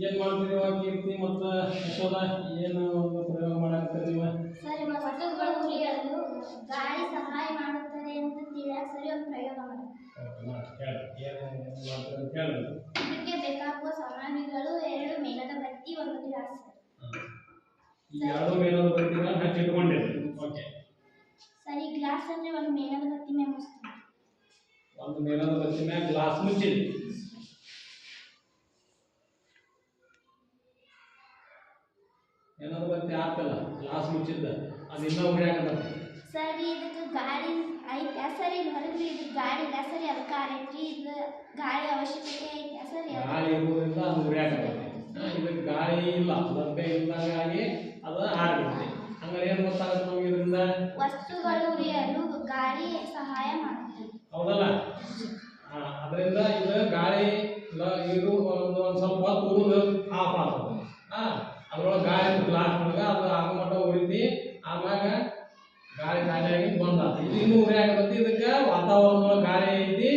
ಏನ್ ಮಾಡ್ತೀರಿ ಕೀರ್ತಿ ಮತ್ತು ಯಶೋಧ ಏನು ಪ್ರಯೋಗ ಮಾಡಾಕತ್ತೀರಿ ನೀವು? ಸರಿ, ವಸ್ತುಗಳು ಉರಿಯಲು ಗಾಳಿ ಸಹಾಯ ಮಾಡುತ್ತದೆ ಅಂತ ತಿಳಿಯಕ್ಕೆ ಸರಿ ಒಂದು ಪ್ರಯೋಗ ಮಾಡಿ. ಇದಕ್ಕೆ ಬೇಕಾಗುವ ಸಾಮಗ್ರಿಗಳು 2 ಮೇಣದ ಬತ್ತಿ, 1 ಗ್ಲಾಸ್. ಈ 2 ಮೇಣದ ಬತ್ತಿಗಳನ್ನ ಹಚ್ಚಿಟ್ಕೊಂಡಿರಿ. ಓಕೆ ಸರಿ, ಗ್ಲಾಸ್ ಅಂದ್ರೆ 1 ಮೇಣದ ಬತ್ತಿ ಮೇಲೆ ಮುಚ್ಚಿರಿ. 1 ಮೇಣದ ಬತ್ತಿ ಮೇಲೆ ಗ್ಲಾಸ್ ಮುಚ್ಚಿರಿ. ಮೇಣದ ಬತ್ತಿ ಆತಲ್ಲ, ಗ್ಲಾಸ್ ಮುಚ್ಚಿದ್ದ ಅದು ಇನ್ನೂ ಉರಿಯಾಕತ್ತೈತಿ. ಸರಿ, ಇದಕ್ಕೆ ಗಾಳಿ ಐತೆ ಸರಿ, ಹೊರಗೆ ಇದಕ್ಕೆ ಗಾಳಿ ಇಲ್ಲ ಸರಿ, ಅದಕ್ಕೆ ಆರೈತ್ರಿ. ಇದು ಗಾಳಿ ಅವಶ್ಯಕತೆ ಐತೆ ಸರಿ, ಗಾಳಿ ಇರುವುದರಿಂದ ಅದು ಉರಿಯಾಕತ್ತೈತಿ. ಇದಕ್ಕೆ ಗಾಳಿ ಇಲ್ಲ, ಲಭ್ಯ ಇಲ್ಲದಾಗಿ ಅದು ಆರಿಬಿಡ್ತೈತಿ. ಹಂಗಾರೆ ಏನು ಗೊತ್ತಾಗುತ್ತೆ ನಮಗೆ ಇದರಿಂದ? ವಸ್ತುಗಳು ಉರಿಯಲು ಗಾಳಿ ಸಹಾಯ ಮಾಡುತ್ತದೆ. ಹೌದಲ್ಲ? ಅದರಿಂದ ಇದು ಗಾಳಿ ಇದು ಒಂದು ಸ್ವಲ್ಪ ಹೊತ್ತು ಉರಿದು ಆಫ್ ಆಗ್ತದೆ. ಅದ್ರೊಳಗೆ ಗಾಳಿ ಗ್ಲಾಸ್ ಒಳಗೆ ಅದು ಆಗೋ ಮಟ್ಟ ಉರಿತಿ, ಆಮ್ಯಾಗ ಗಾಳಿ ಖಾಲಿಯಾಗಿ ಬಂದ. ಇದು ಇನ್ನೂ ಉರಿ ಆಗತೈತಿ. ಇದಕ್ಕೆ ವಾತಾವರಣದೊಳಗೆ ಗಾಳಿ ಐತಿ,